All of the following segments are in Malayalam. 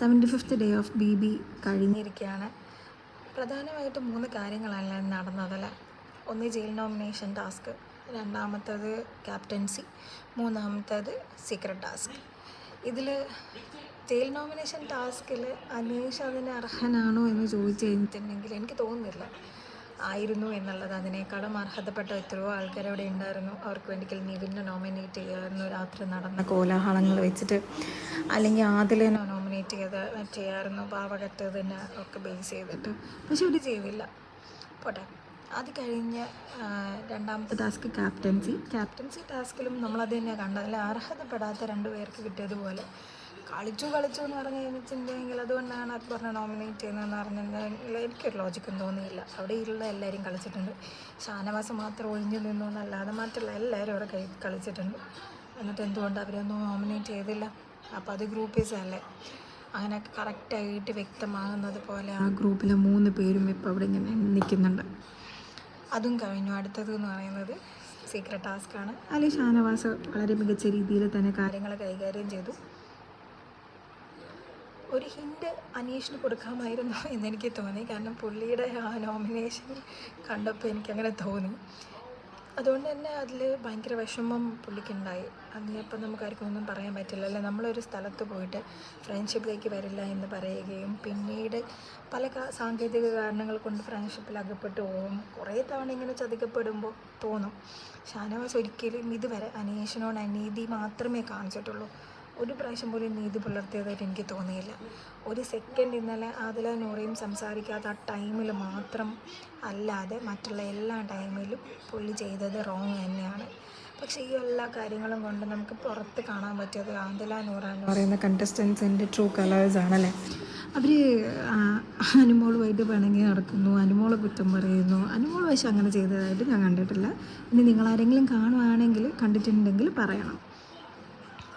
75th ഡേ ഓഫ് BB കഴിഞ്ഞിരിക്കുകയാണ്. പ്രധാനമായിട്ട് 3 കാര്യങ്ങളല്ല നടന്നതല്ലേ. ഒന്ന് ജയിൽ നോമിനേഷൻ ടാസ്ക്, രണ്ടാമത്തേത് ക്യാപ്റ്റൻസി, മൂന്നാമത്തേത് സീക്രട്ട് ടാസ്ക്. ഇതിൽ ജയിൽ നോമിനേഷൻ ടാസ്കിൽ അനീഷ് അതിന് അർഹനാണോ എന്ന് ചോദിച്ചു കഴിഞ്ഞിട്ടുണ്ടെങ്കിൽ എനിക്ക് തോന്നുന്നില്ല ആയിരുന്നു എന്നുള്ളത്. അതിനേക്കാളും അർഹതപ്പെട്ട എത്രയോ ആൾക്കാർ അവിടെ ഉണ്ടായിരുന്നു. അവർക്ക് വേണ്ടിക്കൽ നിവിനെ നോമിനേറ്റ് ചെയ്യായിരുന്നു രാത്രി നടന്ന കോലാഹലങ്ങൾ വെച്ചിട്ട്, അല്ലെങ്കിൽ ആദിലിനെ നോമിനേറ്റ് ചെയ്യായിരുന്നു പാവകറ്റതിനെ ഒക്കെ ബേസ് ചെയ്തിട്ട്. പക്ഷെ അവർ ചെയ്തില്ല. പോട്ടെ. അത് കഴിഞ്ഞ് രണ്ടാമത്തെ ടാസ്ക് ക്യാപ്റ്റൻസി ടാസ്കിലും നമ്മളത് തന്നെയാണ് കണ്ടത്. അതിൽ അർഹതപ്പെടാത്ത 2 പേർക്ക് കിട്ടിയതുപോലെ കളിച്ചു എന്ന് പറഞ്ഞു കഴിഞ്ഞിട്ടുണ്ടെങ്കിൽ അതുകൊണ്ടാണ് അക്ബറിനെ നോമിനേറ്റ് ചെയ്യുന്നതെന്ന് പറഞ്ഞിട്ടുണ്ടെങ്കിൽ എനിക്കൊരു ലോജിക്കും തോന്നിയില്ല. അവിടെ ഉള്ള എല്ലാവരും കളിച്ചിട്ടുണ്ട്. ഷാനവാസ് മാത്രം ഒഴിഞ്ഞു നിന്നു എന്നല്ലാതെ മറ്റുള്ള എല്ലാവരും അവിടെ കളിച്ചിട്ടുണ്ട്. എന്നിട്ട് എന്തുകൊണ്ട് അവരൊന്നും നോമിനേറ്റ് ചെയ്തില്ല? അപ്പോൾ അത് ഗ്രൂപ്പീസല്ലേ. അങ്ങനെ കറക്റ്റായിട്ട് വ്യക്തമാകുന്നത് പോലെ ആ ഗ്രൂപ്പിലെ 3 പേരും ഇപ്പോൾ അവിടെ ഇങ്ങനെ നിൽക്കുന്നുണ്ട്. അതും കഴിഞ്ഞു. അടുത്തത് എന്ന് പറയുന്നത് സീക്രട്ട് ടാസ്ക്കാണ്. അതിൽ ഷാനവാസ് വളരെ മികച്ച രീതിയിൽ തന്നെ കാര്യങ്ങൾ കൈകാര്യം ചെയ്തു. ഒരു ഹിൻഡ് അനീഷിന് കൊടുക്കാമായിരുന്നു എന്നെനിക്ക് തോന്നി. കാരണം പുള്ളിയുടെ ആ നോമിനേഷൻ കണ്ടപ്പോൾ എനിക്കങ്ങനെ തോന്നി. അതുകൊണ്ട് തന്നെ അതിൽ ഭയങ്കര വിഷമം പുള്ളിക്കുണ്ടായി. അതിനിപ്പോൾ നമുക്കാർക്കും ഒന്നും പറയാൻ പറ്റില്ല അല്ലേ. നമ്മളൊരു സ്ഥലത്ത് പോയിട്ട് ഫ്രണ്ട്ഷിപ്പിലേക്ക് വരില്ല എന്ന് പറയുകയും പിന്നീട് പല സാങ്കേതിക കാരണങ്ങൾ കൊണ്ട് ഫ്രണ്ട്ഷിപ്പിൽ അകപ്പെട്ടു പോകും. കുറേ തവണ ഇങ്ങനെ ചതിക്കപ്പെടുമ്പോൾ തോന്നും. ഷാനവാസ് ഒരിക്കലും ഇതുവരെ അനീഷിനോട് അനീതി മാത്രമേ കാണിച്ചിട്ടുള്ളൂ. ഒരു പ്രാവശ്യം പോലും നീതി പുലർത്തിയതായിട്ട് എനിക്ക് തോന്നിയില്ല. ഒരു സെക്കൻഡ് ഇന്നലെ ആദില നൂറയും സംസാരിക്കാത്ത ആ ടൈമിൽ മാത്രം അല്ലാതെ മറ്റുള്ള എല്ലാ ടൈമിലും പുള്ളി ചെയ്തത് റോങ് തന്നെയാണ്. പക്ഷേ ഈ എല്ലാ കാര്യങ്ങളും കൊണ്ട് നമുക്ക് പുറത്ത് കാണാൻ പറ്റിയത് ആദില നൂറ എന്ന് പറയുന്ന കണ്ടസ്റ്റൻസിൻ്റെ ട്രൂ കളേഴ്സ് ആണല്ലേ. അവർ അനുമോളുമായിട്ട് പിണങ്ങി നടക്കുന്നു, അനുമോളെ കുറ്റം പറയുന്നു. അനുമോൾ പക്ഷേ അങ്ങനെ ചെയ്തതായിട്ട് ഞാൻ കണ്ടിട്ടില്ല. ഇനി നിങ്ങളാരെങ്കിലും കാണുകയാണെങ്കിൽ കണ്ടിട്ടുണ്ടെങ്കിൽ പറയണം.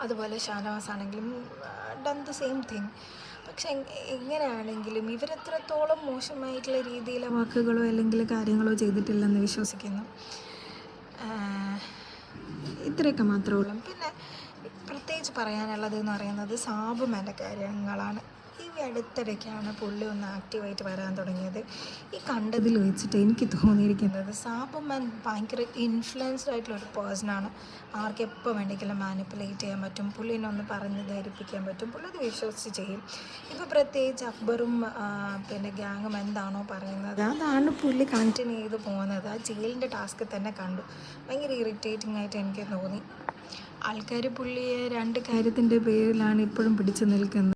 അതുപോലെ ഷാനവാസ് ആണെങ്കിലും ഡൺ ദ സെയിം തിങ്. പക്ഷെ എങ്ങനെയാണെങ്കിലും ഇവരെത്രത്തോളം മോശമായിട്ടുള്ള രീതിയിലെ വാക്കുകളോ അല്ലെങ്കിൽ കാര്യങ്ങളോ ചെയ്തിട്ടില്ലെന്ന് വിശ്വസിക്കുന്നു. ഇത്രയൊക്കെ മാത്രമേ ഉള്ളൂ. പിന്നെ പ്രത്യേകിച്ച് പറയാനുള്ളത് എന്ന് പറയുന്നത് സാബുമാൻ്റെ കാര്യങ്ങളാണ്. ഈ അടുത്തിടയ്ക്കാണ് പുള്ളി ഒന്ന് ആക്റ്റീവായിട്ട് വരാൻ തുടങ്ങിയത്. ഈ കണ്ടതിൽ വെച്ചിട്ട് എനിക്ക് തോന്നിയിരിക്കുന്നത് സാബുമാൻ ഭയങ്കര ഇൻഫ്ലുവൻസ്ഡ് ആയിട്ടുള്ളൊരു പേഴ്സണാണ്. ആർക്കെപ്പോൾ വേണമെങ്കിലും മാനിപ്പുലേറ്റ് ചെയ്യാൻ പറ്റും. പുള്ളിനെ ഒന്ന് പറഞ്ഞ് ധരിപ്പിക്കാൻ പറ്റും. പുള്ളി അത് വിശ്വസിച്ച് ചെയ്യും. ഇപ്പോൾ പ്രത്യേകിച്ച് അക്ബറും പിന്നെ ഗ്യാങ്ങും എന്താണോ പറയുന്നത് അതാണ് പുള്ളി കണ്ടിന്യൂ ചെയ്ത് പോകുന്നത്. ആ ജയിലിൻ്റെ ടാസ്ക് തന്നെ കണ്ടു. ഭയങ്കര ഇറിറ്റേറ്റിംഗ് ആയിട്ട് എനിക്ക് തോന്നി. ആൾക്കാർ പുള്ളിയെ 2 കാര്യത്തിൻ്റെ പേരിലാണ് ഇപ്പോഴും പിടിച്ചു നിൽക്കുന്നത്.